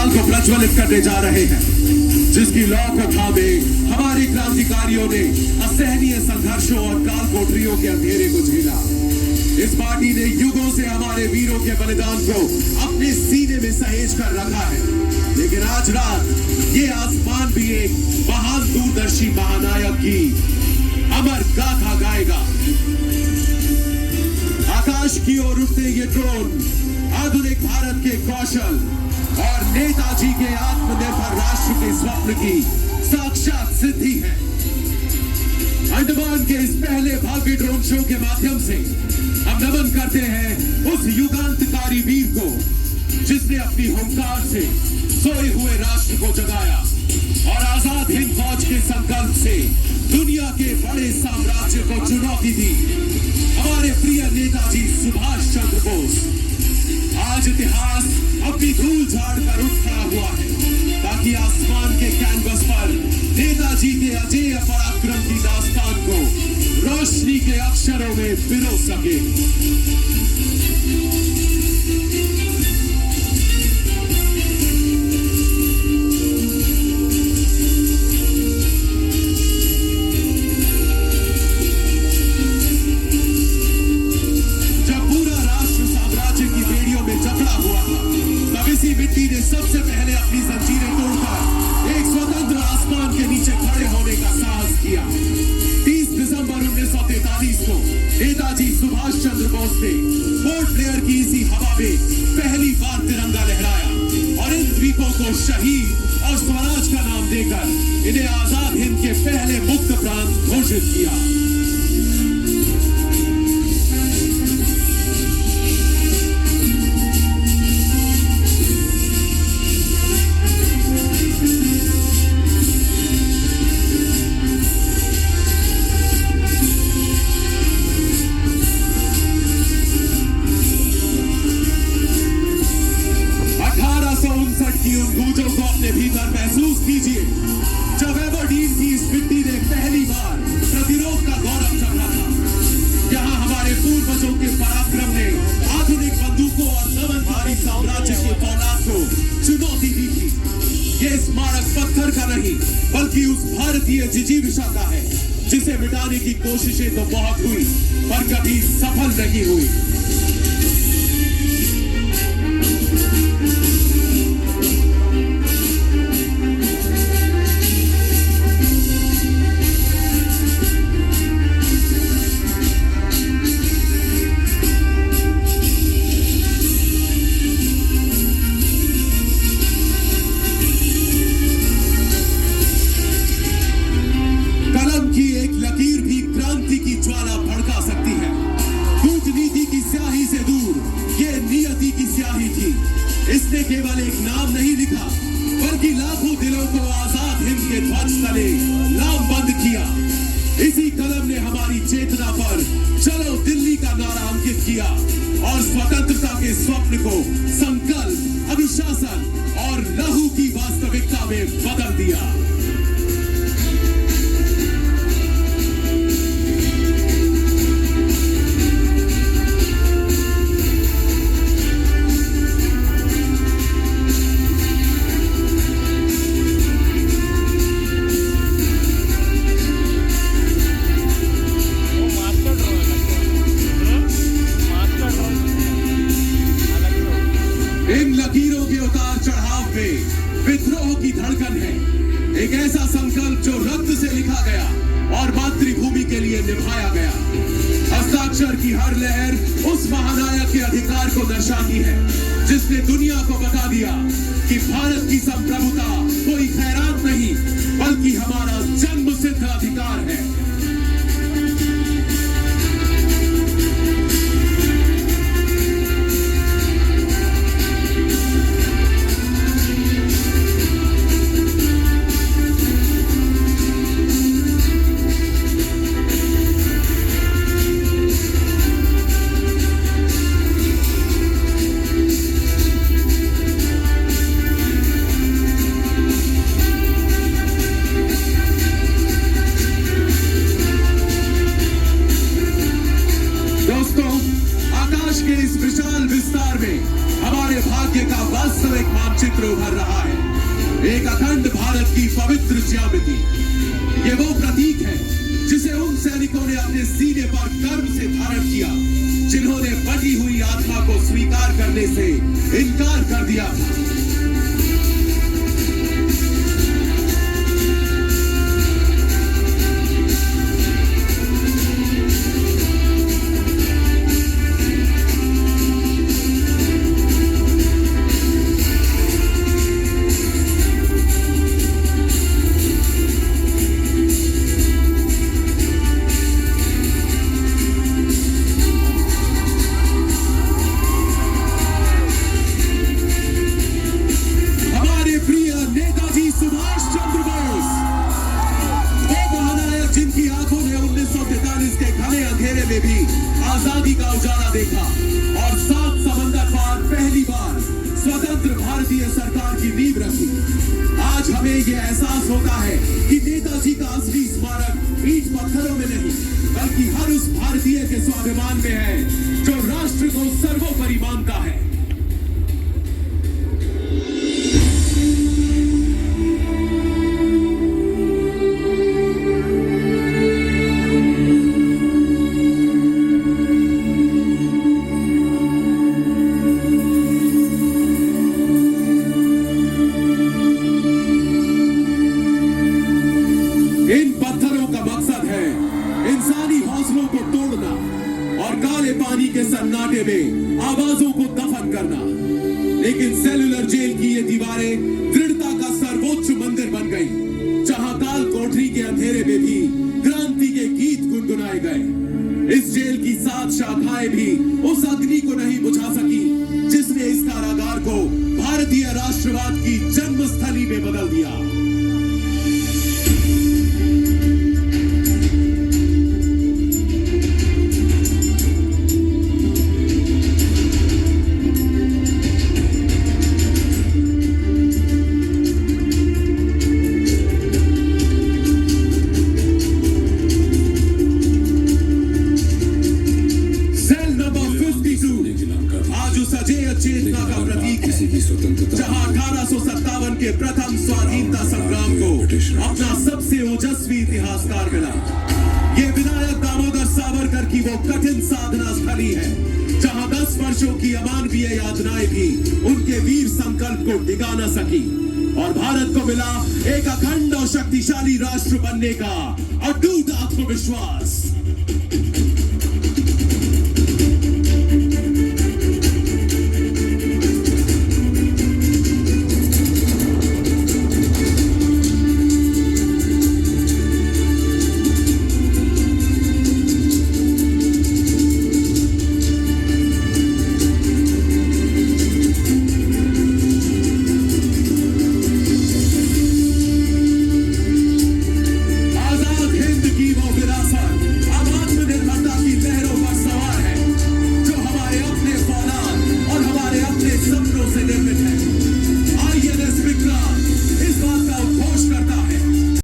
मिसाल को प्रज्वलित करने जा रहे हैं, जिसकी लौ को थामे हमारे क्रांतिकारियों ने असहनीय संघर्षों और काल कोठरियों के अंधेरे को झेला। इस पार्टी ने युगों से हमारे वीरों के बलिदान को अपने सीने में सहेज कर रखा है, लेकिन आज रात ये आसमान भी एक महान दूरदर्शी महानायक की अमर गाथा गाएगा। आकाश की ओर उठते ये ड्रोन आधुनिक भारत के कौशल और नेताजी के आत्मनिर्भर राष्ट्र के स्वप्न की साक्षात सिद्धि है। अंडमान के इस पहले भव्य ड्रोन शो के माध्यम से हम नमन करते हैं उस युगांतकारी वीर को, जिसने अपनी हुंकार से सोए हुए राष्ट्र को जगाया और आजाद हिंद फौज के संकल्प से दुनिया के बड़े साम्राज्य को चुनौती दी। हमारे प्रिय नेताजी सुभाष चंद्र बोस। आज इतिहास अपनी धूल झाड़ कर उठ खड़ा हुआ है, ताकि आसमान के कैनवस पर नेताजी के अजेय पराक्रम की दास्तान को रोशनी के अक्षरों में पिरो सके। मिट्टी ने सबसे पहले अपनी जंजीरें तोड़कर एक स्वतंत्र आसमान के नीचे खड़े होने का साहस किया। 30 दिसंबर 1943 को नेताजी सुभाष चंद्र बोस ने पोर्ट ब्लेयर की इसी हवा में पहली बार तिरंगा लहराया और इन द्वीपों को शहीद और स्वराज का नाम देकर इन्हें आजाद हिंद के पहले मुक्त प्रांत घोषित किया। गूंजों को अपने भीतर महसूस कीजिए, जब एबरडीन की इस मिट्टी ने पहली बार प्रतिरोध का गौरव चढ़ा था। यहाँ हमारे पूर्वजों के पराक्रम ने आधुनिक बंदूकों और दमनकारी साम्राज्य के फौलाद को चुनौती दी थी। ये स्मारक पत्थर का नहीं, बल्कि उस भारतीय जिजीविषा का है, जिसे मिटाने की कोशिशें तो बहुत हुई, पर कभी सफल नहीं हुई। इसने केवल एक नाम नहीं लिखा, बल्कि लाखों दिलों को आजाद हिंद के ध्वज तले लामबंद किया। इसी कलम ने हमारी चेतना पर चलो दिल्ली का नारा अंकित किया और स्वतंत्रता के स्वप्न को संकल्प, अनुशासन और लहू की वास्तविकता में बदल दिया। इन लकीरों के उतार चढ़ाव में विद्रोह की धड़कन है, एक ऐसा संकल्प जो रक्त से लिखा गया और मातृभूमि के लिए निभाया गया। हस्ताक्षर की हर लहर उस महानायक के अधिकार को दर्शाती है, जिसने दुनिया को बता दिया कि भारत की संप्रभुता कोई खैरात नहीं, बल्कि हमारा जन्मसिद्ध अधिकार है। चित्र उभर रहा है, एक अखंड भारत की पवित्र ज्यामिति। ये वो प्रतीक है जिसे उन सैनिकों ने अपने सीने पर गर्व से धारण किया, जिन्होंने बटी हुई आत्मा को स्वीकार करने से इनकार कर दिया था। जिनकी आंखों ने 1943 के घने अंधेरे में भी आजादी का उजाला देखा और 7 समंदर पार पहली बार स्वतंत्र भारतीय सरकार की नींव रखी। आज हमें यह एहसास होता है कि नेताजी का असली स्मारक ईंट पत्थरों में नहीं, बल्कि हर उस भारतीय के स्वाभिमान में है जो राष्ट्र को सर्वोपरि मानता है। इन पत्थरों का मकसद है इंसानी हौसलों को तोड़ना और काले पानी के सन्नाटे में आवाजों को दफन करना। लेकिन सेलुलर जेल की ये दीवारें दृढ़ता का सर्वोच्च मंदिर बन गई, जहां काल कोठरी के अंधेरे में भी क्रांति के गीत गुनगुनाए गए। इस जेल की 7 शाखाएं भी उस अग्नि को नहीं बुझा सकी जिसने इस कारागार को भारतीय राष्ट्रवाद की जन्मस्थली में बदल दिया। चेतना का प्रतीक है, जहां 1857 के प्रथम स्वाधीनता संग्राम को अपना सबसे ओजस्वी इतिहासकार मिला। ये विनायक दामोदर सावरकर की वो कठिन साधना स्थली है, जहां 10 वर्षों की अमानवीय यातनाएं भी उनके वीर संकल्प को डिगा न सकी और भारत को मिला एक अखंड और शक्तिशाली राष्ट्र बनने का अटूट आत्मविश्वास।